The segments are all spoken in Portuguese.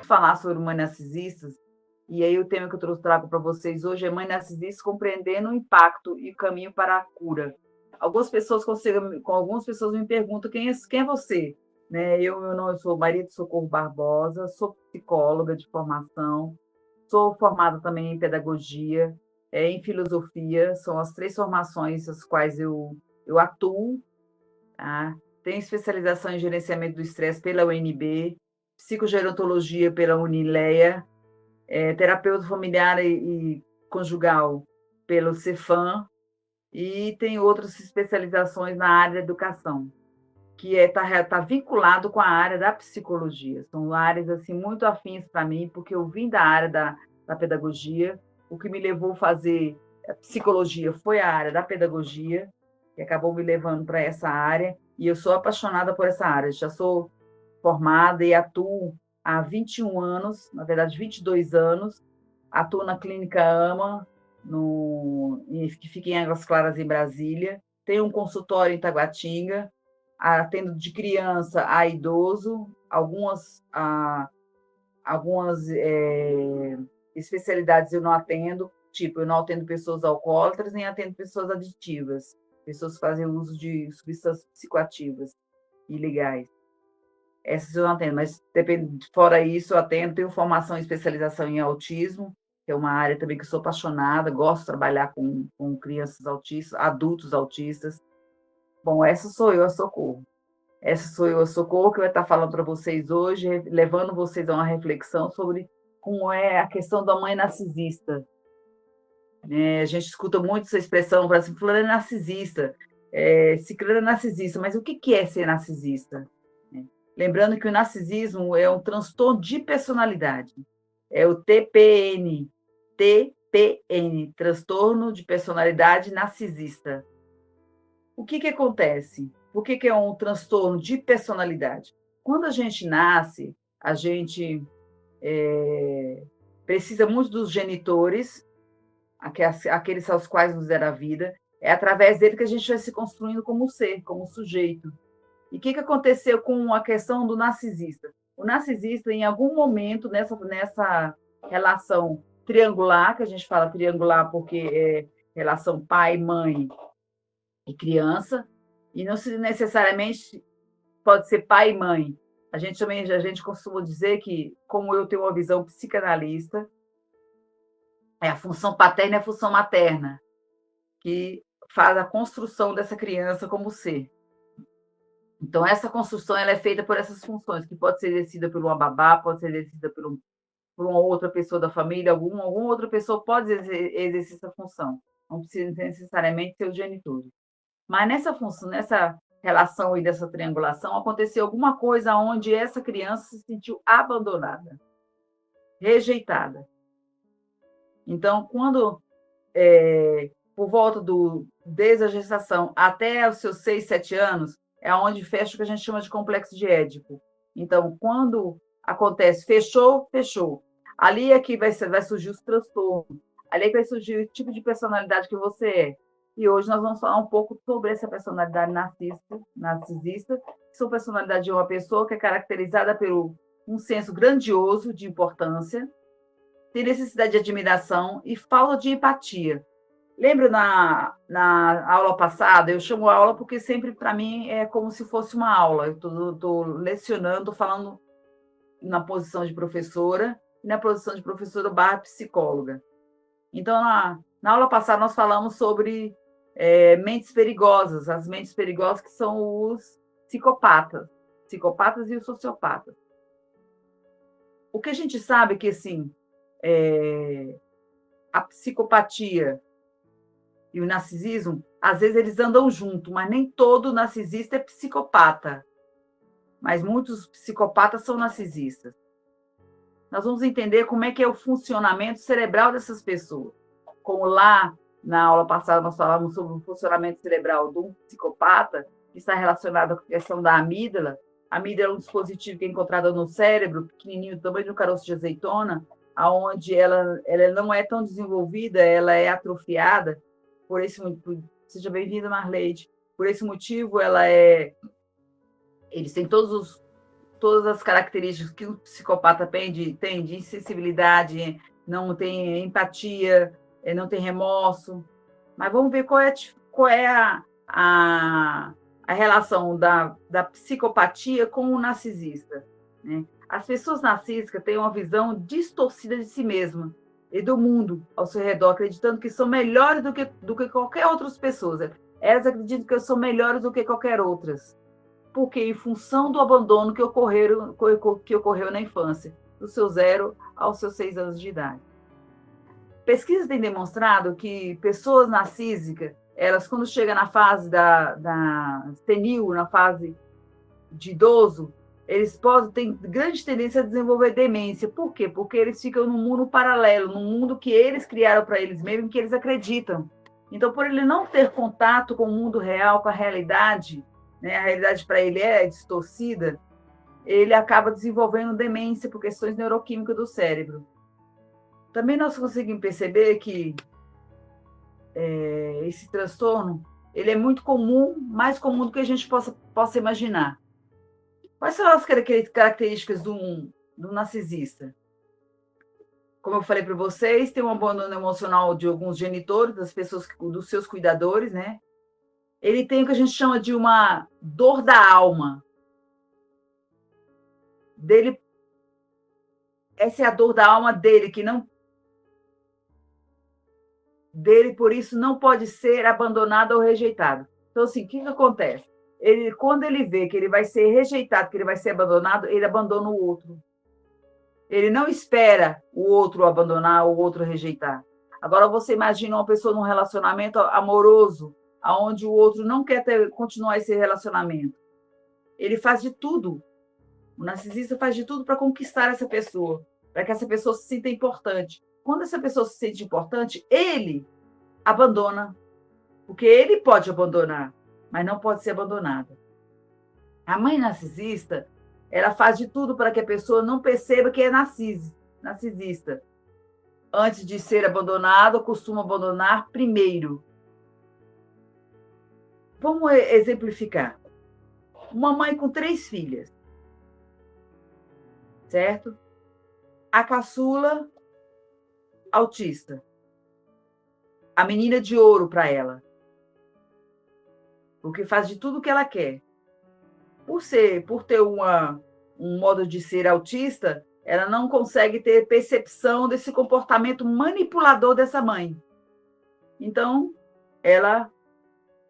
falar sobre mães narcisistas, e aí o tema que eu trago para vocês hoje é mães narcisistas compreendendo o impacto e o caminho para a cura. Algumas pessoas me perguntam quem é você? Né? Eu sou Maria de Socorro Barbosa, sou psicóloga de formação, sou formada também em pedagogia, em filosofia, são as 3 formações as quais eu atuo. Tá? Tenho especialização em gerenciamento do estresse pela UNB, psicogerontologia pela Unileia, terapeuta familiar e conjugal pelo Cefam, e tem outras especializações na área da educação, que tá vinculado com a área da psicologia. São áreas assim muito afins para mim, porque eu vim da área da pedagogia. O que me levou a fazer psicologia foi a área da pedagogia, que acabou me levando para essa área, e eu sou apaixonada por essa área. Já sou formada e atuo há 21 anos, na verdade 22 anos. Atuo na Clínica AMA, que fica em Águas Claras, em Brasília. Tenho um consultório em Taguatinga, atendo de criança a idoso, algumas especialidades eu não atendo, tipo, eu não atendo pessoas alcoólatras, nem atendo pessoas aditivas, pessoas que fazem uso de substâncias psicoativas ilegais. Essas eu não atendo, mas fora isso, eu atendo, tenho formação e especialização em autismo, que é uma área também que eu sou apaixonada, gosto de trabalhar com crianças autistas, adultos autistas. Bom, essa sou eu, a Socorro. Essa sou eu, a Socorro, que vai estar falando para vocês hoje, levando vocês a uma reflexão sobre como é a questão da mãe narcisista. A gente escuta muito essa expressão, assim, fulano é narcisista, ciclano é narcisista, mas o que é ser narcisista? Lembrando que o narcisismo é um transtorno de personalidade, é o TPN, transtorno de personalidade narcisista. O que acontece? Por que é um transtorno de personalidade? Quando a gente nasce, a gente precisa muito dos genitores, aqueles aos quais nos deram a vida, é através dele que a gente vai se construindo como ser, como sujeito. E o que aconteceu com a questão do narcisista? O narcisista, em algum momento, nessa relação triangular, que a gente fala triangular porque é relação pai, mãe e criança, e não necessariamente pode ser pai e mãe. A gente costuma dizer que, como eu tenho uma visão psicanalista, é a função paterna e a função materna, que faz a construção dessa criança como ser. Então, essa construção ela é feita por essas funções, que pode ser exercida por uma babá, pode ser exercida por uma outra pessoa da família, alguma outra pessoa pode exercer essa função. Não precisa necessariamente ser o genitor. Mas nessa relação e dessa triangulação, aconteceu alguma coisa onde essa criança se sentiu abandonada, rejeitada. Então, quando, por volta desde a gestação até os seus 6, 7 anos, é onde fecha o que a gente chama de complexo de Édipo. Então, quando acontece, fechou. Ali é que vai surgir os transtornos, ali é que vai surgir o tipo de personalidade que você é. E hoje nós vamos falar um pouco sobre essa personalidade narcisista, que são personalidade de uma pessoa que é caracterizada por um senso grandioso de importância, tem necessidade de admiração e falta de empatia. Lembro na aula passada, eu chamo aula porque sempre, para mim, é como se fosse uma aula. Eu estou lecionando, falando na posição de professora e na posição de professora / psicóloga. Então, na aula passada, nós falamos sobre mentes perigosas, as mentes perigosas que são os psicopatas e os sociopatas. O que a gente sabe é que, assim, a psicopatia e o narcisismo, às vezes eles andam junto, mas nem todo narcisista é psicopata. Mas muitos psicopatas são narcisistas. Nós vamos entender como é que é o funcionamento cerebral dessas pessoas. Como lá na aula passada nós falávamos sobre o funcionamento cerebral de um psicopata, que está relacionado com a questão da amígdala. A amígdala é um dispositivo que é encontrado no cérebro, pequenininho, do tamanho do caroço de azeitona, onde ela não é tão desenvolvida, ela é atrofiada. Por esse motivo, seja bem-vinda, Marleide. Por esse motivo, eles têm todos todas as características que o psicopata tem de insensibilidade, não tem empatia, não tem remorso. Mas vamos ver qual é a relação da psicopatia com o narcisista. Né? As pessoas narcísicas têm uma visão distorcida de si mesma e do mundo ao seu redor, acreditando que são melhores do que qualquer outras pessoas. Elas acreditam que são melhores do que qualquer outras. Porque, em função do abandono que ocorreu na infância, do seu 0 aos seus 6 anos de idade. Pesquisas têm demonstrado que pessoas narcísicas, elas, quando chegam na fase da senil, na fase de idoso, eles têm grande tendência a desenvolver demência. Por quê? Porque eles ficam num mundo paralelo, num mundo que eles criaram para eles mesmos, que eles acreditam. Então, por ele não ter contato com o mundo real, com a realidade, né, a realidade para ele é distorcida, ele acaba desenvolvendo demência por questões neuroquímicas do cérebro. Também nós conseguimos perceber que esse transtorno ele é muito comum, mais comum do que a gente possa imaginar. Quais são as características do narcisista? Como eu falei para vocês, tem um abandono emocional de alguns genitores, das pessoas, dos seus cuidadores, né? Ele tem o que a gente chama de uma dor da alma. Essa é a dor da alma dele, por isso não pode ser abandonado ou rejeitado. Então, assim, o que acontece? Quando ele vê que ele vai ser rejeitado, que ele vai ser abandonado, ele abandona o outro. Ele não espera o outro abandonar, o outro rejeitar. Agora, você imagina uma pessoa num relacionamento amoroso, onde o outro não quer continuar esse relacionamento. Ele faz de tudo. O narcisista faz de tudo para conquistar essa pessoa, para que essa pessoa se sinta importante. Quando essa pessoa se sente importante, ele abandona, porque ele pode abandonar, mas não pode ser abandonada. A mãe narcisista, ela faz de tudo para que a pessoa não perceba que é narcisista. Antes de ser abandonado, costuma abandonar primeiro. Vamos exemplificar. Uma mãe com 3 filhas, certo? A caçula, autista. A menina de ouro para ela. Porque faz de tudo o que ela quer. Por ter um modo de ser autista, ela não consegue ter percepção desse comportamento manipulador dessa mãe. Então, ela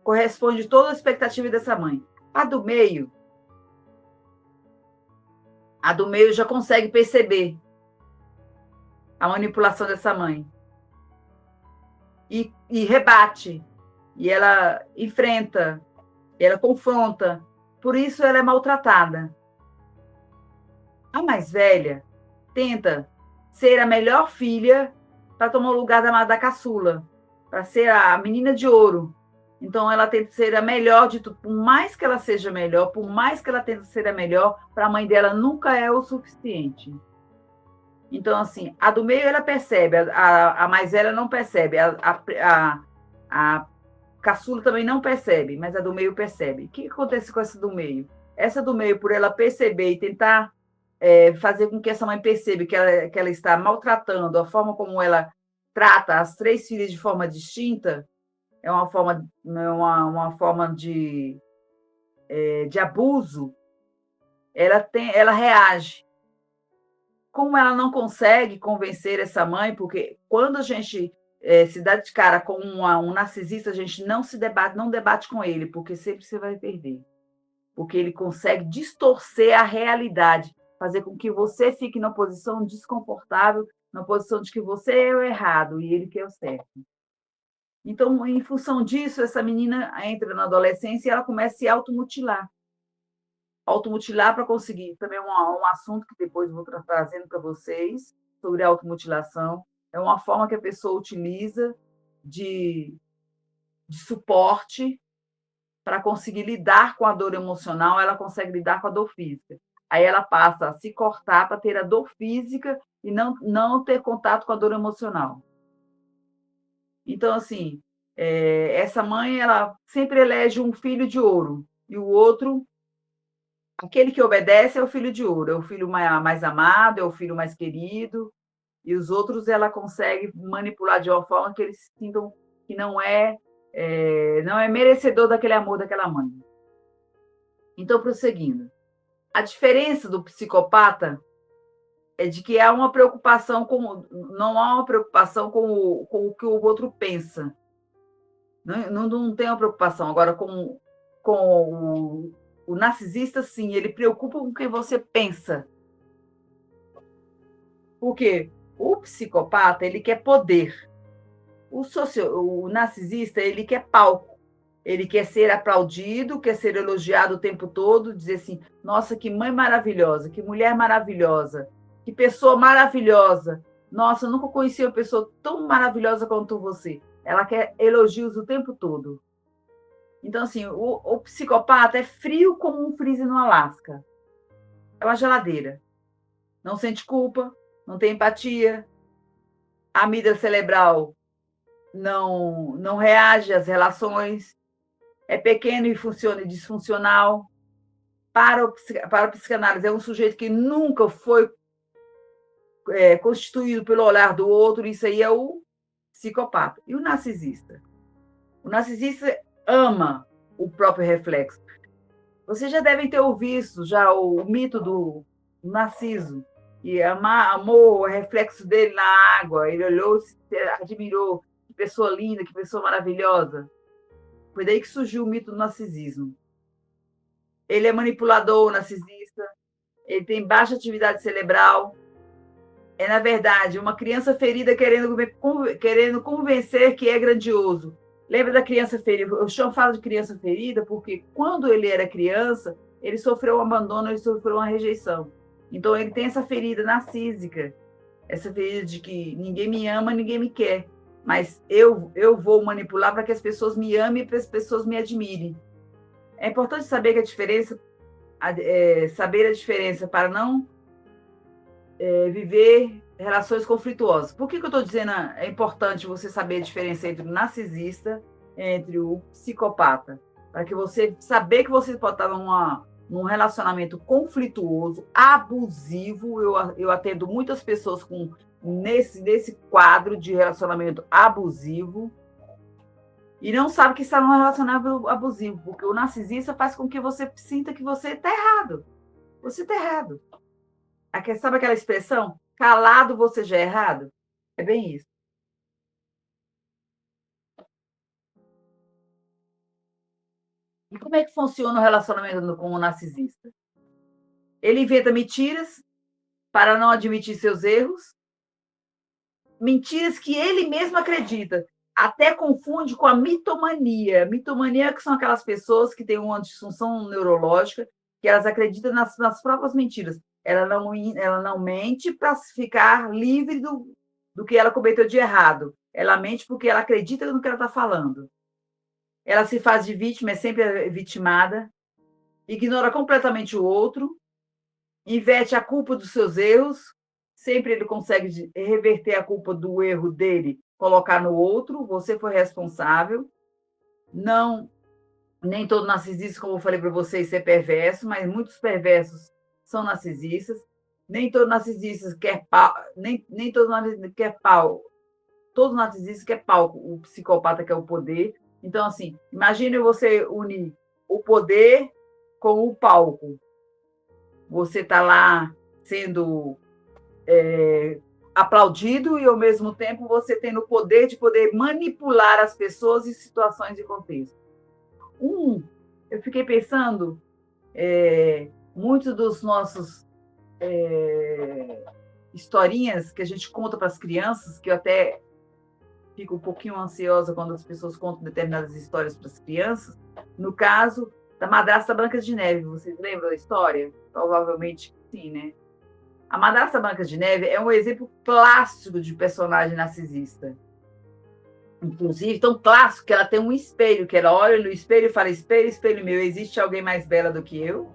corresponde toda a expectativa dessa mãe. A do meio já consegue perceber a manipulação dessa mãe. E rebate. E ela enfrenta, ela confronta. Por isso ela é maltratada. A mais velha tenta ser a melhor filha para tomar o lugar da caçula, para ser a menina de ouro. Então, ela tenta ser a melhor de tudo. Por mais que ela seja melhor, por mais que ela tente ser a melhor, para a mãe dela nunca é o suficiente. Então, assim, a do meio ela percebe, a mais velha não percebe, a caçula também não percebe, mas a do meio percebe. O que acontece com essa do meio? Essa do meio, por ela perceber e tentar fazer com que essa mãe perceba que ela está maltratando, a forma como ela trata as 3 filhas de forma distinta, é uma forma de abuso, ela reage. Como ela não consegue convencer essa mãe, porque quando a gente se dá de cara com um narcisista, a gente não debate com ele, porque sempre você vai perder. Porque ele consegue distorcer a realidade, fazer com que você fique numa posição desconfortável, na posição de que você é o errado e ele que é o certo. Então, em função disso, essa menina entra na adolescência e ela começa a se automutilar. Automutilar para conseguir. Também um assunto que depois vou trazendo para vocês, sobre a automutilação. É uma forma que a pessoa utiliza de suporte para conseguir lidar com a dor emocional, ela consegue lidar com a dor física. Aí ela passa a se cortar para ter a dor física e não ter contato com a dor emocional. Então, assim, essa mãe, ela sempre elege um filho de ouro e o outro Aquele que obedece é o filho de ouro, é o filho mais amado, é o filho mais querido, e os outros ela consegue manipular de uma forma que eles sintam que não é merecedor daquele amor daquela mãe. Então, prosseguindo. A diferença do psicopata é de que há uma preocupação não há uma preocupação com o que o outro pensa. Não tem uma preocupação. Agora, com o narcisista, sim, ele preocupa com o que você pensa. Por quê? O psicopata, ele quer poder. O narcisista, ele quer palco. Ele quer ser aplaudido, quer ser elogiado o tempo todo, dizer assim, nossa, que mãe maravilhosa, que mulher maravilhosa, que pessoa maravilhosa. Nossa, eu nunca conheci uma pessoa tão maravilhosa quanto você. Ela quer elogios o tempo todo. Então, assim, o psicopata é frio como um freezer no Alasca. É uma geladeira. Não sente culpa, não tem empatia. A amígdala cerebral não reage às relações. É pequeno e funciona disfuncional. Para o psicanálise, é um sujeito que nunca foi constituído pelo olhar do outro. Isso aí é o psicopata. E o narcisista? O narcisista ama o próprio reflexo. Vocês já devem ter ouvido já o mito do Narciso, que amou o reflexo dele na água, ele olhou, admirou, que pessoa linda, que pessoa maravilhosa. Foi daí que surgiu o mito do narcisismo. Ele é manipulador, narcisista, ele tem baixa atividade cerebral, é, na verdade, uma criança ferida querendo convencer que é grandioso. Lembra da criança ferida? O Chão fala de criança ferida porque quando ele era criança, ele sofreu um abandono, ele sofreu uma rejeição. Então, ele tem essa ferida narcísica, essa ferida de que ninguém me ama, ninguém me quer. Mas eu vou manipular para que as pessoas me amem e para as pessoas me admirem. É importante saber que saber a diferença para não viver relações conflituosas. Por que eu estou dizendo é importante você saber a diferença entre o narcisista entre o psicopata? Para que você saber que você pode estar num relacionamento conflituoso, abusivo. Eu atendo muitas pessoas nesse quadro de relacionamento abusivo e não sabe que está num relacionamento abusivo, porque o narcisista faz com que você sinta que você está errado. Você está errado. Sabe aquela expressão? Calado você já é errado? É bem isso. E como é que funciona o relacionamento com o narcisista? Ele inventa mentiras para não admitir seus erros, mentiras que ele mesmo acredita. Até confunde com a mitomania. Mitomania que são aquelas pessoas que têm uma disfunção neurológica, que elas acreditam nas próprias mentiras. Ela não mente para ficar livre do que ela cometeu de errado. Ela mente porque ela acredita no que ela está falando. Ela se faz de vítima, é sempre vitimada, ignora completamente o outro, inverte a culpa dos seus erros, sempre ele consegue reverter a culpa do erro dele, colocar no outro, você foi responsável. Não, nem todo narcisista, como eu falei para vocês, é perverso, mas muitos perversos são narcisistas. Nem todo narcisista quer pau, nem todo narcisista quer pau. Todo narcisista quer palco, o psicopata quer o poder. Então, assim, imagine você unir o poder com o palco. Você está lá sendo aplaudido e, ao mesmo tempo, você tendo o poder de poder manipular as pessoas em situações de contexto. Eu fiquei pensando, muitos dos nossos historinhas que a gente conta para as crianças, que eu até fico um pouquinho ansiosa quando as pessoas contam determinadas histórias para as crianças, no caso da Madrasta Branca de Neve. Vocês lembram da história? Provavelmente sim, né? A Madrasta Branca de Neve é um exemplo clássico de personagem narcisista. Inclusive, tão clássico que ela tem um espelho, que ela olha no espelho e fala, espelho, espelho meu, existe alguém mais bela do que eu?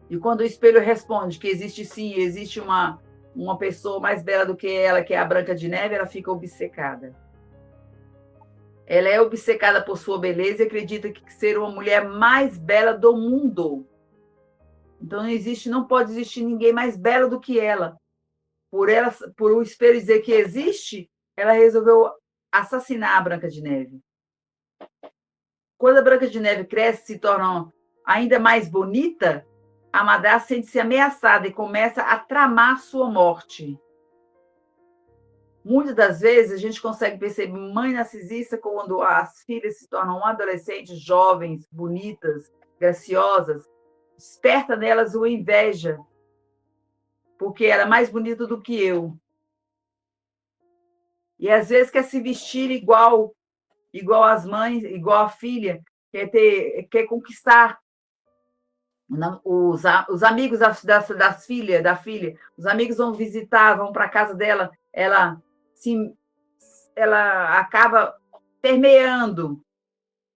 E quando o espelho responde que existe sim, existe uma pessoa mais bela do que ela, que é a Branca de Neve, ela fica obcecada. Ela é obcecada por sua beleza e acredita que ser uma mulher mais bela do mundo. Então não pode existir ninguém mais belo do que ela. Por o espelho dizer que existe, ela resolveu assassinar a Branca de Neve. Quando a Branca de Neve cresce e se torna ainda mais bonita, a madrasta sente-se ameaçada e começa a tramar sua morte. Muitas das vezes a gente consegue perceber mãe narcisista quando as filhas se tornam adolescentes, jovens, bonitas, graciosas, desperta nelas uma inveja, porque ela é mais bonita do que eu. E às vezes quer se vestir igual às mães, igual a filha, quer conquistar os amigos da filha, os amigos vão visitar, vão para a casa dela, ela acaba permeando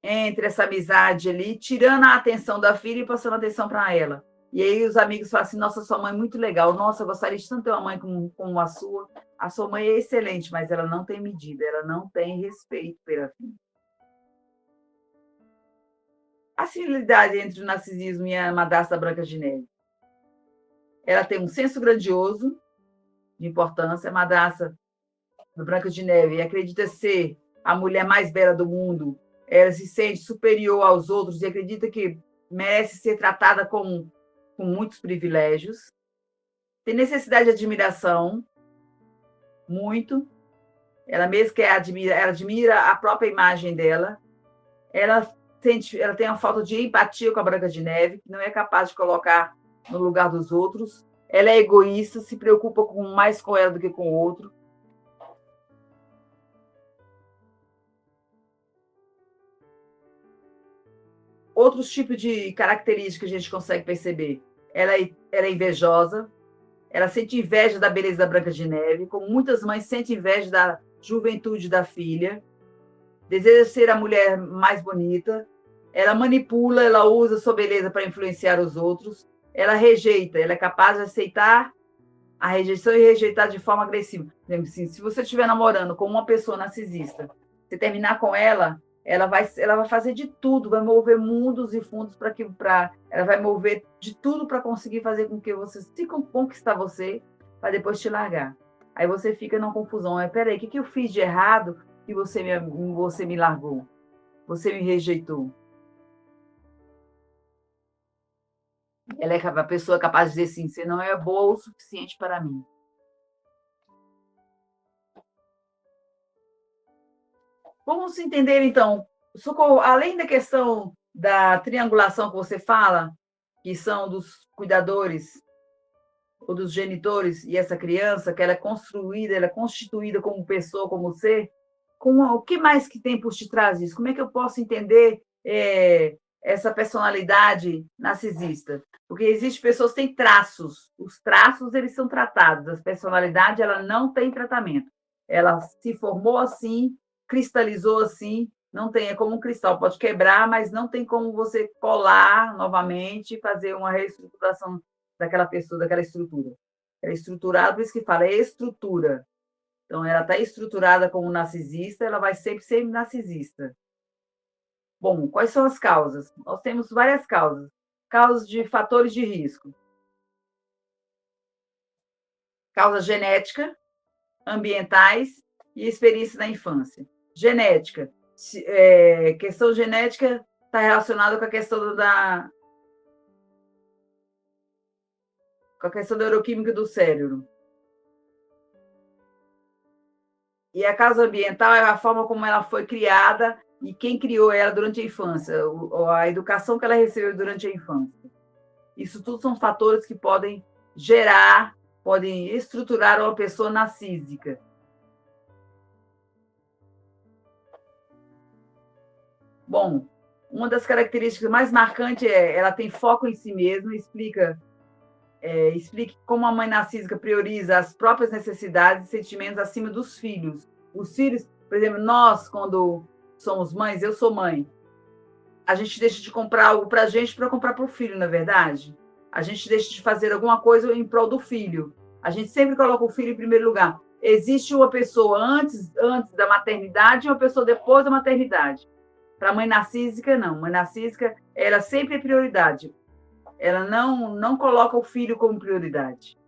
entre essa amizade ali, tirando a atenção da filha e passando a atenção para ela. E aí os amigos falam assim, nossa, sua mãe é muito legal, nossa, eu gostaria de tanto ter uma mãe como a sua mãe é excelente, mas ela não tem medida, ela não tem respeito pela filha. A similaridade entre o narcisismo e a madrasta Branca de Neve. Ela tem um senso grandioso de importância, a madrasta Branca de Neve acredita ser a mulher mais bela do mundo, ela se sente superior aos outros e acredita que merece ser tratada com muitos privilégios, tem necessidade de admiração, muito, ela mesmo ela admira a própria imagem dela, ela tem uma falta de empatia com a Branca de Neve, que não é capaz de colocar no lugar dos outros, ela é egoísta, se preocupa mais com ela do que com o outro. Outros tipos de características que a gente consegue perceber. Ela é invejosa, ela sente inveja da beleza da Branca de Neve, como muitas mães sentem inveja da juventude da filha, deseja ser a mulher mais bonita, ela manipula, ela usa sua beleza para influenciar os outros, ela rejeita, ela é capaz de aceitar a rejeição e rejeitar de forma agressiva. Assim, se você estiver namorando com uma pessoa narcisista, você terminar com ela vai fazer de tudo, vai mover mundos e fundos ela vai mover de tudo para conseguir fazer com que você se conquistar você, para depois te largar. Aí você fica numa confusão. Peraí, o que eu fiz de errado que você me largou? Você me rejeitou. Ela é a pessoa capaz de dizer assim, você não é boa o suficiente para mim. Vamos entender, então, Socorro, além da questão da triangulação que você fala, que são dos cuidadores ou dos genitores e essa criança, que ela é constituída como pessoa, como ser, o que mais que tem por detrás disso? Como é que eu posso entender essa personalidade narcisista? Porque existem pessoas que têm traços, os traços eles são tratados, a personalidade ela não tem tratamento, ela se formou assim, cristalizou assim, não tem, é como um cristal, pode quebrar, mas não tem como você colar novamente e fazer uma reestruturação daquela pessoa, daquela estrutura. Ela é estruturada, por isso que fala, é estrutura. Então, ela está estruturada como narcisista, ela vai sempre ser narcisista. Bom, quais são as causas? Nós temos várias causas. Causas de fatores de risco. Causa genética, ambientais e experiência na infância. Genética. Questão genética está relacionada com a questão da neuroquímica do cérebro. E a causa ambiental é a forma como ela foi criada e quem criou ela durante a infância, a educação que ela recebeu durante a infância. Isso tudo são fatores que podem podem estruturar uma pessoa narcísica. Bom, uma das características mais marcantes ela tem foco em si mesma, explique como a mãe narcísica prioriza as próprias necessidades e sentimentos acima dos filhos. Os filhos, por exemplo, nós, quando somos mães, eu sou mãe, a gente deixa de comprar algo para a gente para comprar para o filho, não é verdade? A gente deixa de fazer alguma coisa em prol do filho. A gente sempre coloca o filho em primeiro lugar. Existe uma pessoa antes da maternidade e uma pessoa depois da maternidade. Para a mãe narcísica, não. Mãe narcísica, ela sempre é prioridade. ela não coloca o filho como prioridade.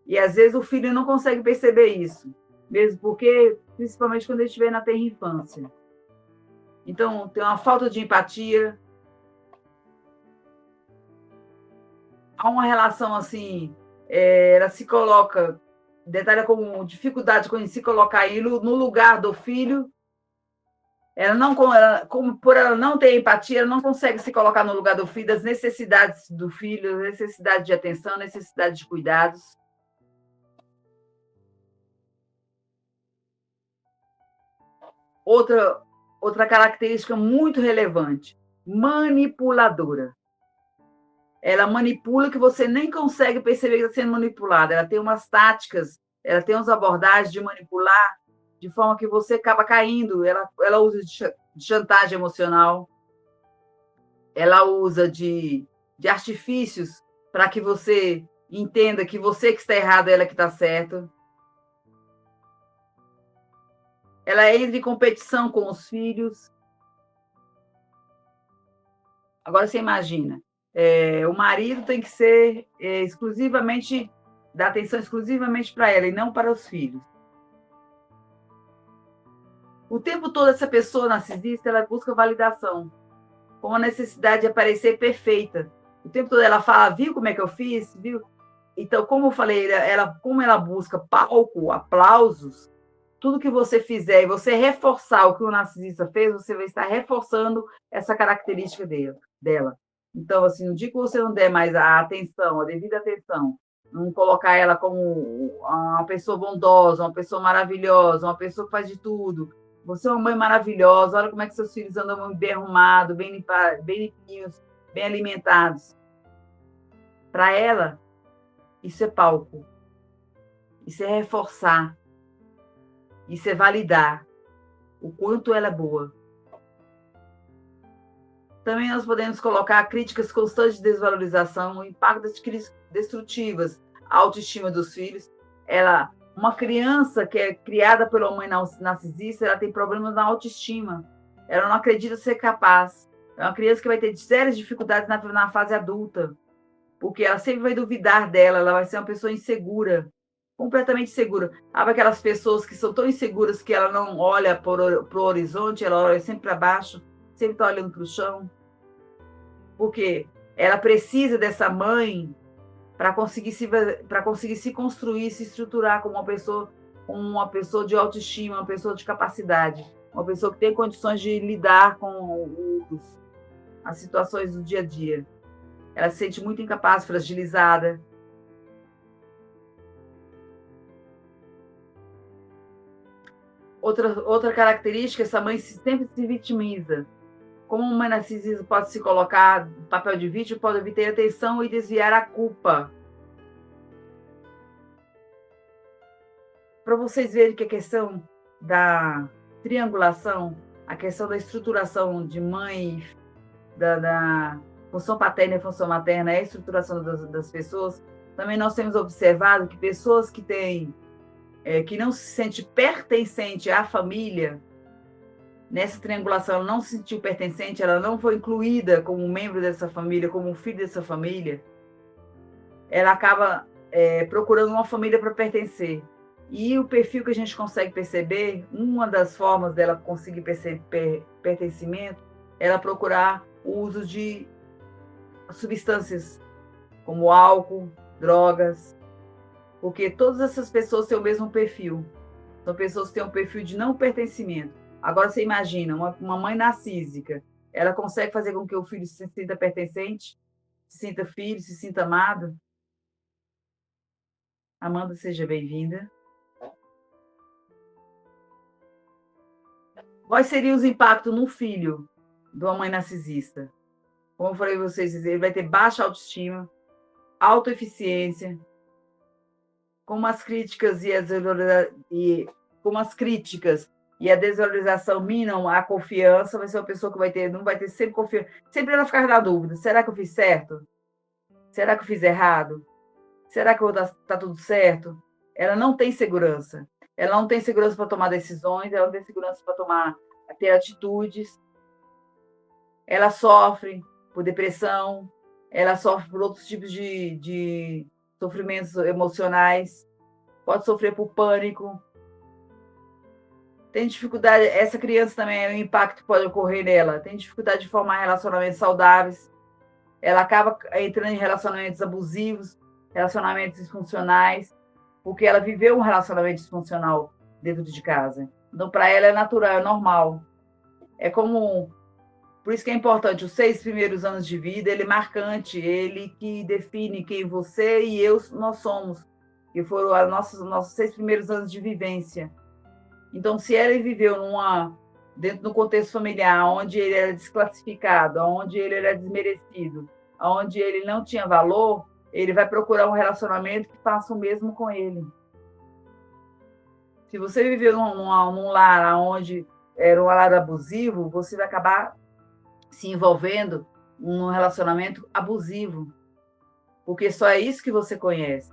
E às vezes o filho não consegue perceber isso, mesmo porque, principalmente quando ele estiver na tenra infância. Então, tem uma falta de empatia, há uma relação assim, ela se coloca, detalha como dificuldade com se colocar no lugar do filho. Ela não, como por ela não ter empatia, ela não consegue se colocar no lugar do filho, das necessidades do filho, necessidade de atenção, necessidade de cuidados. Outra característica muito relevante, manipuladora. Ela manipula que você nem consegue perceber que está sendo manipulada. Ela tem umas táticas, ela tem umas abordagens de manipular de forma que você acaba caindo. Ela usa de chantagem emocional, ela usa de artifícios para que você entenda que você que está errado, ela que está certo. Ela entra em competição com os filhos. Agora você imagina, o marido tem que ser exclusivamente, dar atenção exclusivamente para ela e não para os filhos. O tempo todo essa pessoa narcisista, ela busca validação, com a necessidade de aparecer perfeita. O tempo todo ela fala, viu como é que eu fiz? Viu? Então, como eu falei, como ela busca palco, aplausos, tudo que você fizer e você reforçar o que o narcisista fez, você vai estar reforçando essa característica dela. Então, assim, no dia que você não der mais a atenção, a devida atenção, não colocar ela como uma pessoa bondosa, uma pessoa maravilhosa, uma pessoa que faz de tudo. Você é uma mãe maravilhosa, olha como é que seus filhos andam bem arrumados, bem limpinhos, bem alimentados. Para ela, isso é palco. Isso é reforçar. Isso é validar o quanto ela é boa. Também nós podemos colocar críticas constantes de desvalorização, o impacto das críticas destrutivas, a autoestima dos filhos. Uma criança que é criada pela mãe narcisista, ela tem problemas na autoestima. Ela não acredita ser capaz. É uma criança que vai ter sérias dificuldades na fase adulta, porque ela sempre vai duvidar dela, ela vai ser uma pessoa insegura, completamente segura. Sabe aquelas pessoas que são tão inseguras que ela não olha para o horizonte, ela olha sempre para baixo, sempre está olhando para o chão? Porque ela precisa dessa mãe para conseguir se construir, se estruturar como uma pessoa de autoestima, uma pessoa de capacidade, uma pessoa que tem condições de lidar com as situações do dia a dia. Ela se sente muito incapaz, fragilizada. Outra característica, essa mãe sempre se vitimiza. Como uma mãe narcisista pode se colocar no papel de vítima, pode obter atenção e desviar a culpa. Para vocês verem que a questão da triangulação, a questão da estruturação de mãe, da função paterna e função materna, a estruturação das pessoas, também nós temos observado que pessoas que que não se sente pertencente à família, nessa triangulação, ela não se sentiu pertencente, ela não foi incluída como membro dessa família, como filho dessa família, ela acaba procurando uma família para pertencer. E o perfil que a gente consegue perceber, uma das formas dela conseguir pertencimento, é ela procurar o uso de substâncias como álcool, drogas, porque todas essas pessoas têm o mesmo perfil. São pessoas que têm um perfil de não pertencimento. Agora, você imagina, uma mãe narcísica, ela consegue fazer com que o filho se sinta pertencente, se sinta filho, se sinta amado? Amanda, seja bem-vinda. Quais seriam os impactos no filho de uma mãe narcisista? Como eu falei para vocês, ele vai ter baixa autoestima, autoeficiência, como as críticas e a desvalorização minam a confiança, vai ser uma pessoa que não vai ter sempre confiança, sempre ela ficar na dúvida, será que eu fiz certo? Será que eu fiz errado? Será que está tudo certo? Ela não tem segurança. Ela não tem segurança para tomar decisões, ela não tem segurança para ter atitudes. Ela sofre por depressão, ela sofre por outros tipos de sofrimentos emocionais, pode sofrer por pânico, tem dificuldade, essa criança também, o impacto pode ocorrer nela, tem dificuldade de formar relacionamentos saudáveis, ela acaba entrando em relacionamentos abusivos, relacionamentos disfuncionais, porque ela viveu um relacionamento disfuncional dentro de casa. Então, para ela é natural, é normal. É como... Por isso que é importante, os 6 primeiros anos de vida, ele é marcante, ele que define quem você e eu nós somos, que foram os nossos 6 primeiros anos de vivência. Então, se ele viveu dentro do contexto familiar, onde ele era desclassificado, onde ele era desmerecido, onde ele não tinha valor, ele vai procurar um relacionamento que faça o mesmo com ele. Se você viveu num lar onde era um lar abusivo, você vai acabar se envolvendo num relacionamento abusivo, porque só é isso que você conhece.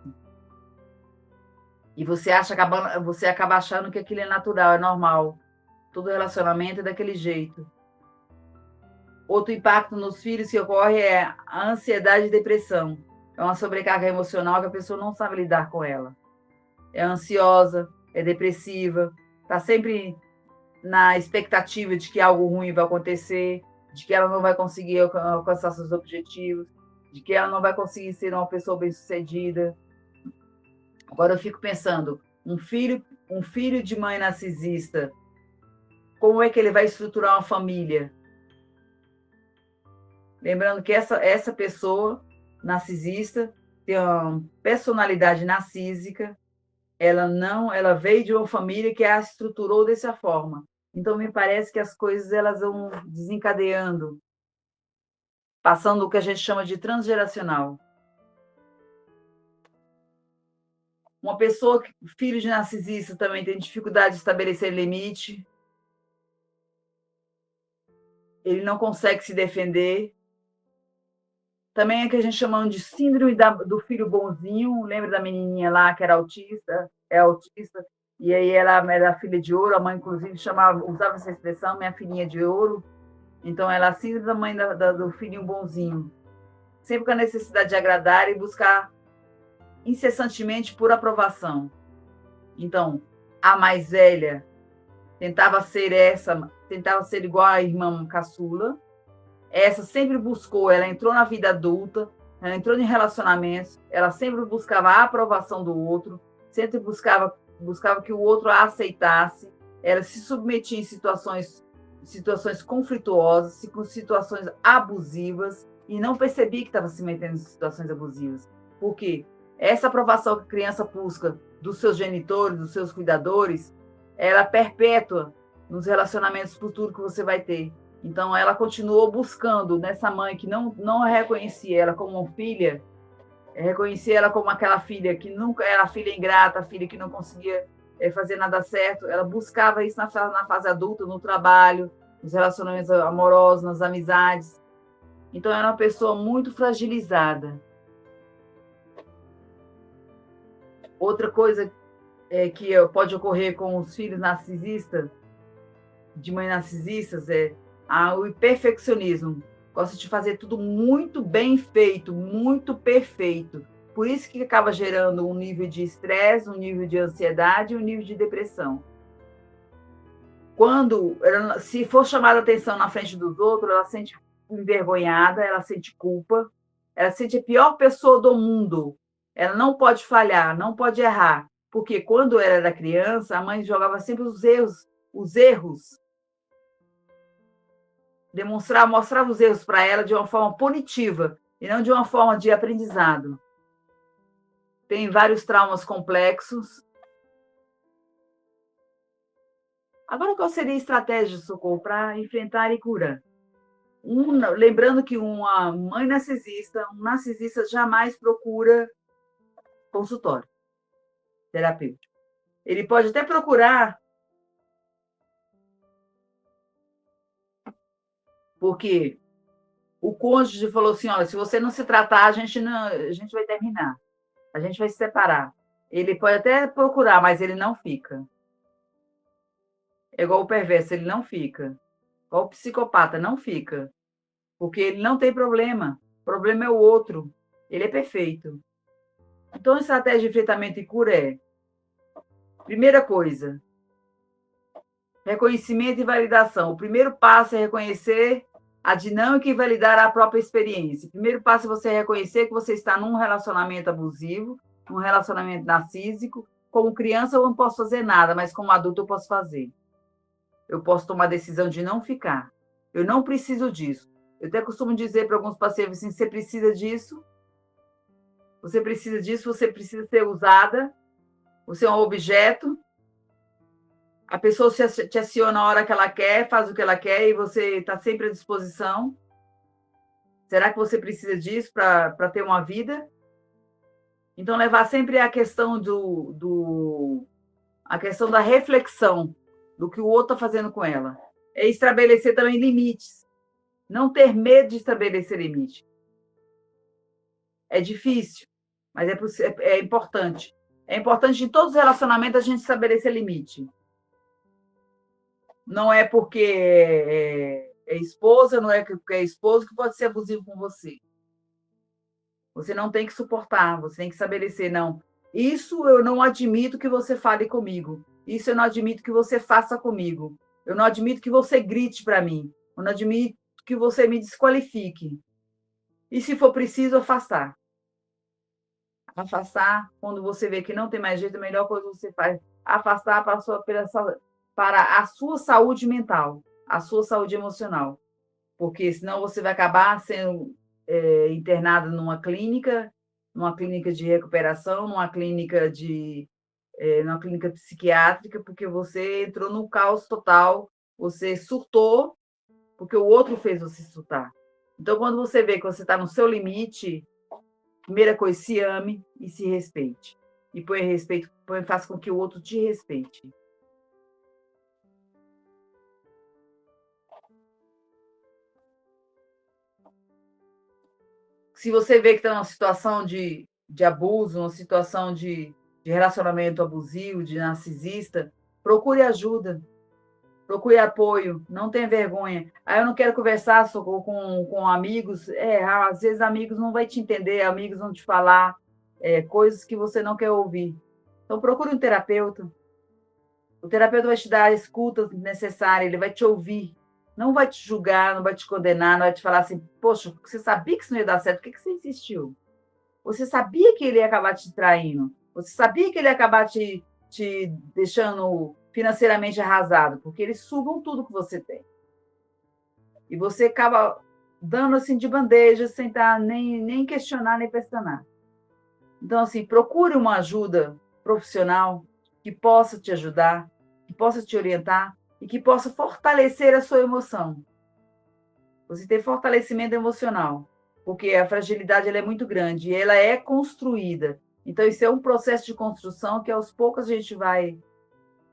E você acaba achando que aquilo é natural, é normal. Todo relacionamento é daquele jeito. Outro impacto nos filhos que ocorre é a ansiedade e depressão. É uma sobrecarga emocional que a pessoa não sabe lidar com ela. É ansiosa, é depressiva, está sempre na expectativa de que algo ruim vai acontecer, de que ela não vai conseguir alcançar seus objetivos, de que ela não vai conseguir ser uma pessoa bem-sucedida. Agora eu fico pensando, um filho de mãe narcisista, como é que ele vai estruturar uma família? Lembrando que essa pessoa narcisista tem uma personalidade narcísica, ela veio de uma família que a estruturou dessa forma. Então me parece que as coisas elas vão desencadeando, passando o que a gente chama de transgeracional. Uma pessoa filho de narcisista também tem dificuldade de estabelecer limite. Ele não consegue se defender. Também é que a gente chama de síndrome do filho bonzinho. Lembra da menininha lá que era autista? É autista. E aí ela era filha de ouro. A mãe, inclusive, usava essa expressão, minha filhinha de ouro. Então, ela é a síndrome da mãe do filhinho bonzinho. Sempre com a necessidade de agradar e buscar incessantemente por aprovação. Então, a mais velha tentava ser igual à irmã caçula. Essa sempre buscou, ela entrou na vida adulta, ela entrou em relacionamentos, ela sempre buscava a aprovação do outro, sempre buscava que o outro a aceitasse, ela se submetia em situações conflituosas, situações abusivas, e não percebia que estava se metendo em situações abusivas. Por quê? Essa aprovação que a criança busca dos seus genitores, dos seus cuidadores, ela é perpétua nos relacionamentos futuros que você vai ter. Então, ela continuou buscando nessa mãe que não reconhecia ela como uma filha, reconhecia ela como aquela filha que nunca era a filha ingrata, a filha que não conseguia fazer nada certo. Ela buscava isso na fase adulta, no trabalho, nos relacionamentos amorosos, nas amizades. Então, era uma pessoa muito fragilizada. Outra coisa que pode ocorrer com os filhos narcisistas, de mães narcisistas, é o perfeccionismo. Gosta de fazer tudo muito bem feito, muito perfeito. Por isso que acaba gerando um nível de estresse, um nível de ansiedade e um nível de depressão. Se for chamada atenção na frente dos outros, ela se sente envergonhada, ela sente culpa, ela se sente a pior pessoa do mundo. Ela não pode falhar, não pode errar. Porque quando ela era criança, a mãe jogava sempre os erros. Mostrava os erros para ela de uma forma punitiva e não de uma forma de aprendizado. Tem vários traumas complexos. Agora, qual seria a estratégia de socorro para enfrentar e curar? Lembrando que uma mãe narcisista, um narcisista jamais procura consultório terapêutico. Ele pode até procurar, porque o cônjuge falou assim, olha, se você não se tratar, a gente vai terminar. A gente vai se separar. Ele pode até procurar, mas ele não fica. É igual o perverso, ele não fica. Igual o psicopata, não fica. Porque ele não tem problema. problema é o outro. Ele é perfeito. Então, a estratégia de enfrentamento e cura é: primeira coisa, reconhecimento e validação. O primeiro passo é reconhecer a dinâmica e validar a própria experiência. O primeiro passo é você reconhecer que você está num relacionamento abusivo, num relacionamento narcísico. Como criança, eu não posso fazer nada, mas como adulto, eu posso fazer. Eu posso tomar a decisão de não ficar. Eu não preciso disso. Eu até costumo dizer para alguns pacientes assim: você precisa disso, você precisa disso, você precisa ser usada, você é um objeto. A pessoa te aciona a hora que ela quer, faz o que ela quer e você está sempre à disposição. Será que você precisa disso para ter uma vida? Então, levar sempre a questão a questão da reflexão do que o outro está fazendo com ela. É estabelecer também limites. Não ter medo de estabelecer limite. É difícil, mas é importante. É importante em todos os relacionamentos a gente estabelecer limite. Não é porque é esposa, não é porque é esposo que pode ser abusivo com você. Você não tem que suportar, você tem que estabelecer, não. Isso eu não admito que você fale comigo. Isso eu não admito que você faça comigo. Eu não admito que você grite para mim. Eu não admito que você me desqualifique. E se for preciso, afastar. Afastar, quando você vê que não tem mais jeito, a melhor coisa que você faz, afastar para a sua saúde mental, a sua saúde emocional. Porque senão você vai acabar sendo internado numa clínica de recuperação, numa clínica psiquiátrica, porque você entrou no caos total, você surtou, porque o outro fez você surtar. Então, quando você vê que você está no seu limite, primeira coisa, se ame e se respeite. E faça com que o outro te respeite. Se você vê que está numa situação de abuso, uma situação de relacionamento abusivo, de narcisista, procure ajuda, procure apoio, não tenha vergonha. Eu não quero conversar com amigos. Às vezes amigos não vão te entender, amigos vão te falar coisas que você não quer ouvir. Então, procure um terapeuta. O terapeuta vai te dar a escuta necessária, ele vai te ouvir. Não vai te julgar, não vai te condenar, não vai te falar assim: poxa, você sabia que isso não ia dar certo, por que você insistiu? Você sabia que ele ia acabar te traindo? Você sabia que ele ia acabar te deixando financeiramente arrasado? Porque eles sugam tudo que você tem. E você acaba dando assim de bandeja, sem nem questionar, nem questionar. Então, assim, procure uma ajuda profissional que possa te ajudar, que possa te orientar e que possa fortalecer a sua emoção. Você tem fortalecimento emocional, porque a fragilidade ela é muito grande e ela é construída. Então, isso é um processo de construção que, aos poucos, a gente vai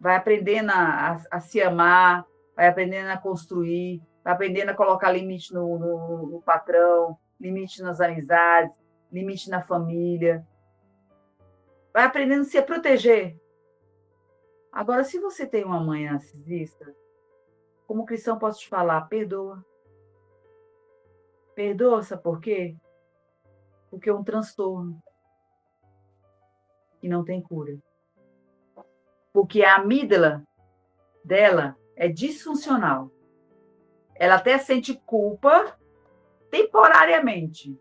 aprendendo a se amar, vai aprendendo a construir, vai aprendendo a colocar limite no patrão, limite nas amizades, limite na família. Vai aprendendo a se proteger. Agora, se você tem uma mãe narcisista, como cristão, posso te falar: perdoa. Perdoa, sabe por quê? Porque é um transtorno e não tem cura. Porque a amígdala dela é disfuncional. Ela até sente culpa temporariamente.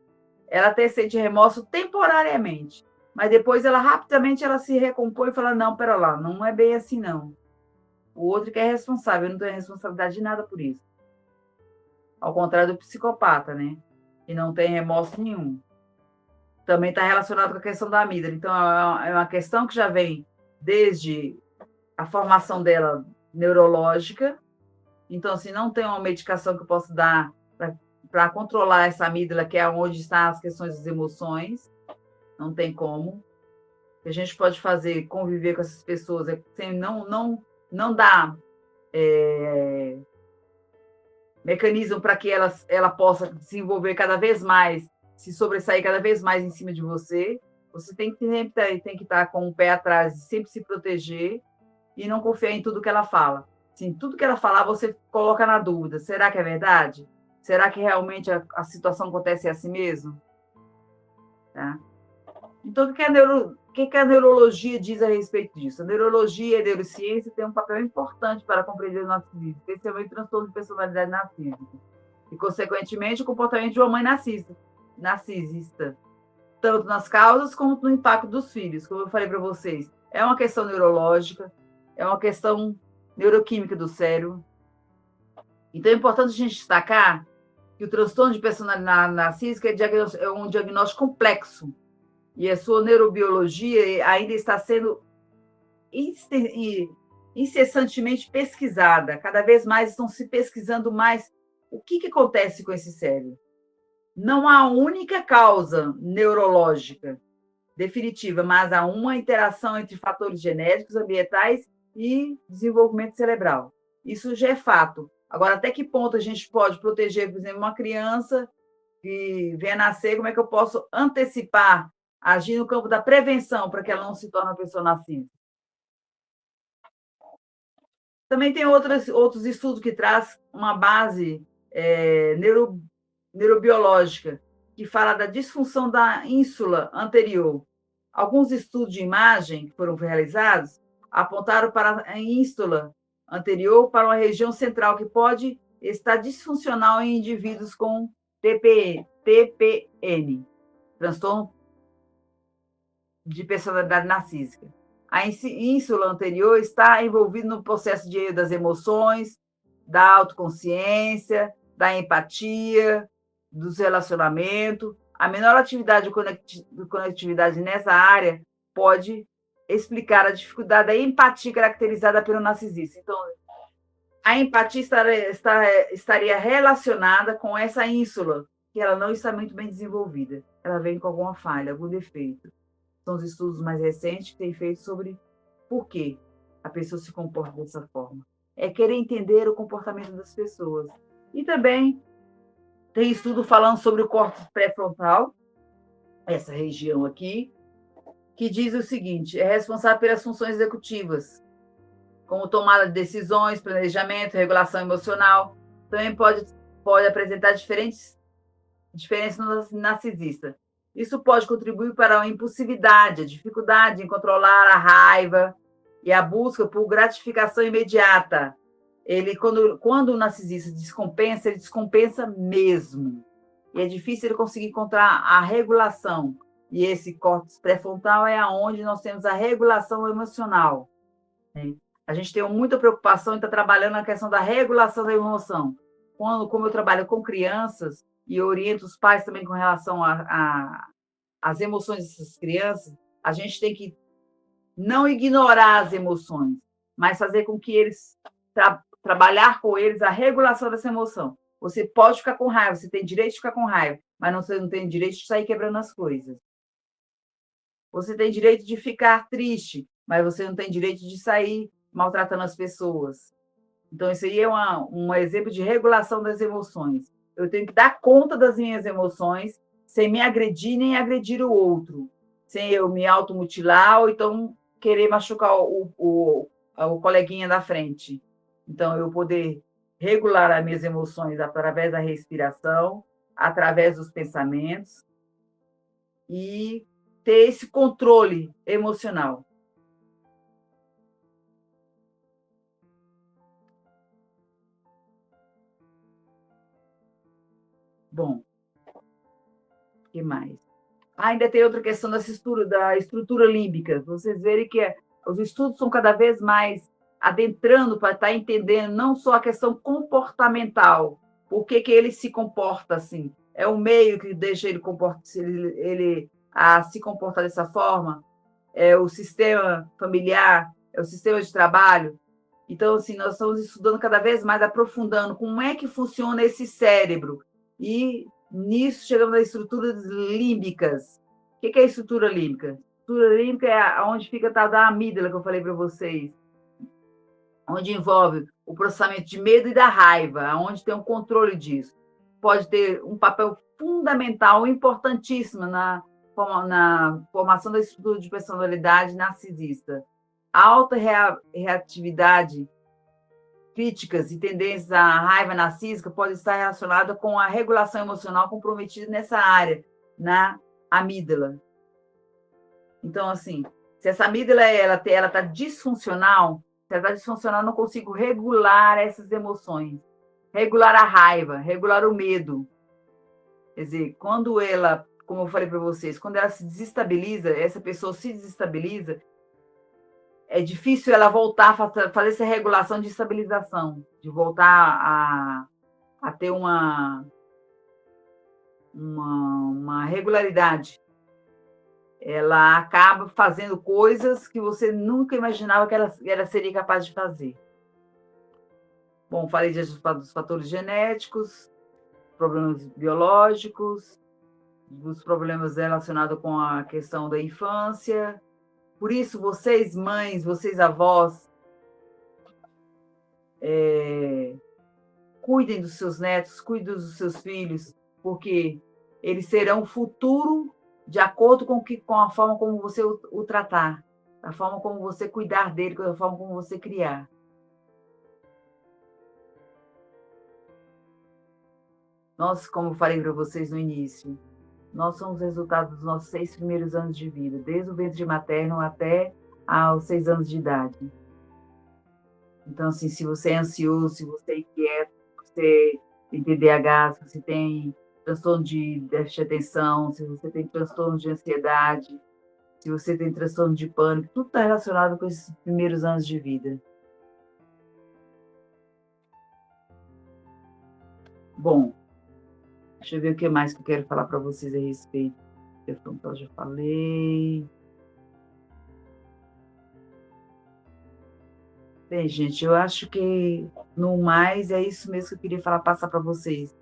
Ela até sente remorso temporariamente. Mas depois ela rapidamente se recompõe e fala: não, pera lá, não é bem assim, não. O outro que é responsável, eu não tenho responsabilidade de nada por isso. Ao contrário do psicopata, né? Que não tem remorso nenhum. Também está relacionado com a questão da amígdala. Então, é uma questão que já vem desde a formação dela neurológica. Então, assim, não tem uma medicação que eu possa dar para controlar essa amígdala, que é onde estão as questões das emoções. Não tem como. O que a gente pode fazer, conviver com essas pessoas, sem não dar mecanismo para que ela possa desenvolver cada vez mais, se sobressair cada vez mais em cima de você. Você tem que estar com o pé atrás, sempre se proteger e não confiar em tudo que ela fala. Assim, tudo que ela falar, você coloca na dúvida. Será que é verdade? Será que realmente a situação acontece assim mesmo? Tá? Então, o que a neurologia diz a respeito disso? A neurologia e a neurociência têm um papel importante para compreender o narcisismo, especialmente o transtorno de personalidade narcísica, e, consequentemente, o comportamento de uma mãe narcisista, tanto nas causas como no impacto dos filhos, como eu falei para vocês. É uma questão neurológica, é uma questão neuroquímica do cérebro. Então, é importante a gente destacar que o transtorno de personalidade narcísica é um diagnóstico complexo, e a sua neurobiologia ainda está sendo incessantemente pesquisada. Cada vez mais estão se pesquisando mais o que acontece com esse cérebro. Não há única causa neurológica definitiva, mas há uma interação entre fatores genéticos, ambientais e desenvolvimento cerebral. Isso já é fato. Agora, até que ponto a gente pode proteger, por exemplo, uma criança que vem a nascer, como é que eu posso antecipar, agir no campo da prevenção para que ela não se torne uma pessoa narcísica? Também tem outros estudos que trazem uma base neurobiológica, que fala da disfunção da ínsula anterior. Alguns estudos de imagem que foram realizados apontaram para a ínsula anterior para uma região central que pode estar disfuncional em indivíduos com TPN, transtorno de personalidade narcísica. A ínsula anterior está envolvida no processo das emoções, da autoconsciência, da empatia, dos relacionamentos. A menor atividade de conectividade nessa área pode explicar a dificuldade da empatia caracterizada pelo narcisista. Então, a empatia estaria relacionada com essa ínsula, que ela não está muito bem desenvolvida. Ela vem com alguma falha, algum defeito. São os estudos mais recentes que têm feito sobre por que a pessoa se comporta dessa forma. É querer entender o comportamento das pessoas. E também tem estudo falando sobre o córtex pré-frontal, essa região aqui, que diz o seguinte: é responsável pelas funções executivas, como tomada de decisões, planejamento, regulação emocional. Também pode apresentar diferenças no narcisista. Isso pode contribuir para a impulsividade, a dificuldade em controlar a raiva e a busca por gratificação imediata. Quando o narcisista descompensa, ele descompensa mesmo. E é difícil ele conseguir encontrar a regulação. E esse córtex pré-frontal é onde nós temos a regulação emocional. A gente tem muita preocupação em estar trabalhando na questão da regulação da emoção. Como eu trabalho com crianças, e oriento os pais também com relação às emoções dessas crianças, a gente tem que não ignorar as emoções, mas fazer com que eles trabalhar com eles a regulação dessa emoção. Você pode ficar com raiva, você tem direito de ficar com raiva, mas você não tem direito de sair quebrando as coisas. Você tem direito de ficar triste, mas você não tem direito de sair maltratando as pessoas. Então, isso aí é um exemplo de regulação das emoções. Eu tenho que dar conta das minhas emoções sem me agredir nem agredir o outro, sem eu me automutilar ou então querer machucar o coleguinha da frente. Então, eu poder regular as minhas emoções através da respiração, através dos pensamentos e ter esse controle emocional. Bom, o que mais? Ainda tem outra questão da estrutura límbica. Vocês verem que os estudos são cada vez mais adentrando para estar entendendo não só a questão comportamental, por que ele se comporta assim. É o meio que deixa ele se comportar dessa forma, é o sistema familiar, é o sistema de trabalho. Então, assim, nós estamos estudando cada vez mais, aprofundando como é que funciona esse cérebro. E nisso chegamos às estruturas límbicas. O que é a estrutura límbica? A estrutura límbica é onde fica a tal da amígdala que eu falei para vocês, onde envolve o processamento de medo e da raiva, onde tem um controle disso. Pode ter um papel fundamental, importantíssimo na formação da estrutura de personalidade narcisista. A alta reatividade críticas e tendências à raiva narcísica pode estar relacionada com a regulação emocional comprometida nessa área, na amígdala. Então, assim, se essa amígdala ela está disfuncional, se ela está disfuncional, eu não consigo regular essas emoções, regular a raiva, regular o medo. Quer dizer, quando ela, como eu falei para vocês, quando ela se desestabiliza, essa pessoa se desestabiliza, é difícil ela voltar a fazer essa regulação de estabilização, de voltar a ter uma regularidade. Ela acaba fazendo coisas que você nunca imaginava que ela seria capaz de fazer. Bom, falei dos fatores genéticos, problemas biológicos, dos problemas relacionados com a questão da infância. Por isso, vocês mães, vocês avós, cuidem dos seus netos, cuidem dos seus filhos, porque eles serão o futuro de acordo com a forma como você o tratar, a forma como você cuidar dele, a forma como você criar. Nós, como eu falei para vocês no início, nós somos resultado dos nossos 6 primeiros anos de vida, desde o ventre materno até aos 6 anos de idade. Então, assim, se você é ansioso, se você é inquieto, se você tem TDAH, se você tem transtorno de déficit de atenção, se você tem transtorno de ansiedade, se você tem transtorno de pânico, tudo está relacionado com esses primeiros anos de vida. Bom, deixa eu ver o que mais que eu quero falar para vocês a respeito. Eu já falei. Bem, gente, eu acho que, no mais, é isso mesmo que eu queria passar para vocês.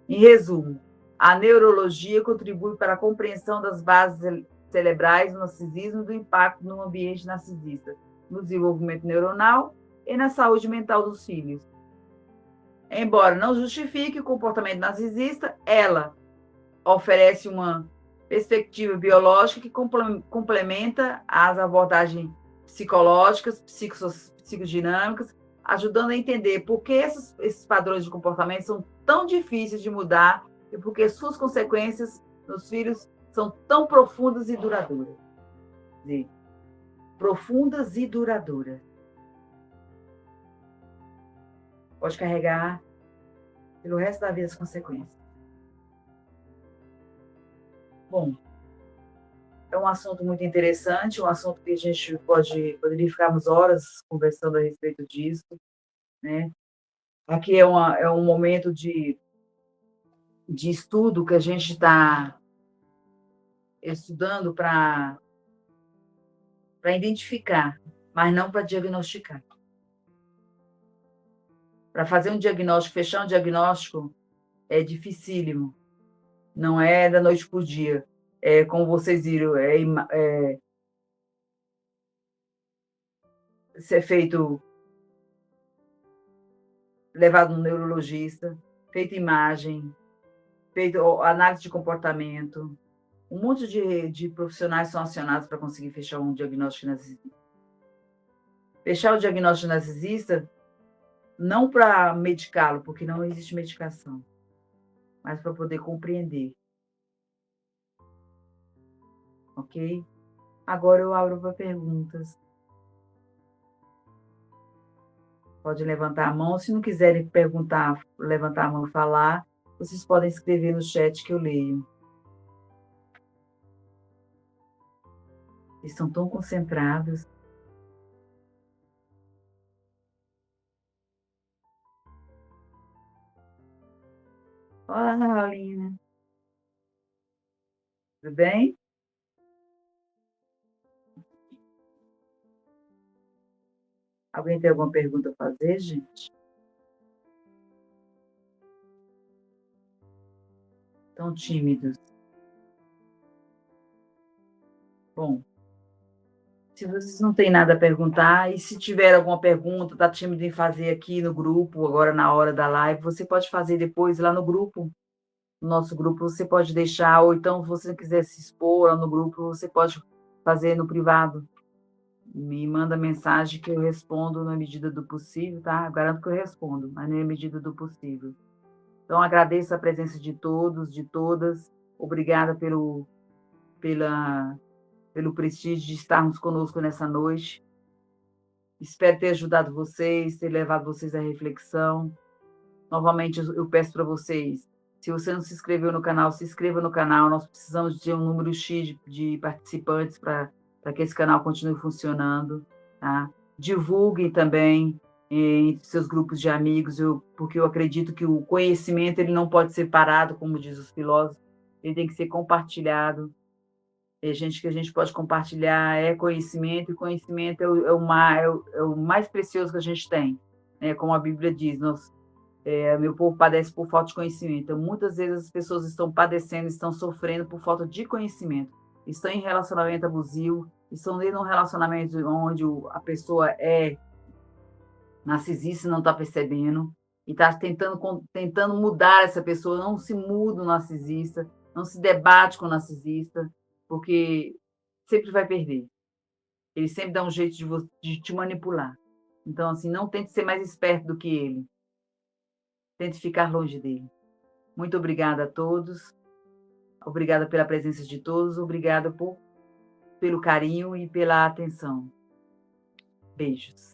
Em resumo, a neurologia contribui para a compreensão das bases cerebrais do narcisismo e do impacto no ambiente narcisista, no desenvolvimento neuronal e na saúde mental dos filhos. Embora não justifique o comportamento narcisista, ela oferece uma perspectiva biológica que complementa as abordagens psicológicas, psicodinâmicas, ajudando a entender por que esses padrões de comportamento são tão difíceis de mudar e por que suas consequências nos filhos são tão profundas e duradouras. Profundas e duradouras. Pode carregar pelo resto da vida as consequências. Bom, é um assunto muito interessante, um assunto que a gente poderia ficarmos horas conversando a respeito disso, né? Aqui é um momento de estudo que a gente está estudando para identificar, mas não para diagnosticar. Para fazer um diagnóstico, fechar um diagnóstico, é dificílimo. Não é da noite para o dia. Como vocês viram, ser feito, levado no neurologista, feito imagem, feito análise de comportamento. Um monte de profissionais são acionados para conseguir fechar um diagnóstico narcisista. Fechar o diagnóstico narcisista, não para medicá-lo, porque não existe medicação, mas para poder compreender. Ok? Agora eu abro para perguntas. Pode levantar a mão. Se não quiserem perguntar, levantar a mão e falar, vocês podem escrever no chat que eu leio. Eles estão tão concentrados. Olá, Raulina. Tudo bem? Alguém tem alguma pergunta a fazer, gente? Tão tímidos. Bom, se vocês não têm nada a perguntar, e se tiver alguma pergunta, está tímido em fazer aqui no grupo, agora na hora da live, você pode fazer depois lá no grupo. No nosso grupo, você pode deixar, ou então, se você quiser se expor lá no grupo, você pode fazer no privado. me manda mensagem que eu respondo na medida do possível, tá? Eu garanto que eu respondo, mas na medida do possível. Então, agradeço a presença de todos, de todas. Obrigada pelo prestígio de estarmos conosco nessa noite. Espero ter ajudado vocês, ter levado vocês à reflexão. Novamente, eu peço para vocês, se você não se inscreveu no canal, se inscreva no canal. Nós precisamos de um número X de participantes para que esse canal continue funcionando. Tá? Divulguem também entre seus grupos de amigos, porque eu acredito que o conhecimento ele não pode ser parado, como diz os filósofos, ele tem que ser compartilhado. Que a gente pode compartilhar é conhecimento, e conhecimento é o mais precioso que a gente tem. Né? Como a Bíblia diz, meu povo padece por falta de conhecimento. Então, muitas vezes as pessoas estão padecendo, estão sofrendo por falta de conhecimento. Estão em relacionamento abusivo, estão dentro de um relacionamento onde a pessoa é narcisista e não está percebendo, e está tentando mudar essa pessoa. Não se muda o narcisista, não se debate com o narcisista, porque sempre vai perder. Ele sempre dá um jeito de te manipular. Então, assim, não tente ser mais esperto do que ele. Tente ficar longe dele. Muito obrigada a todos. Obrigada pela presença de todos. Obrigada pelo carinho e pela atenção. Beijos.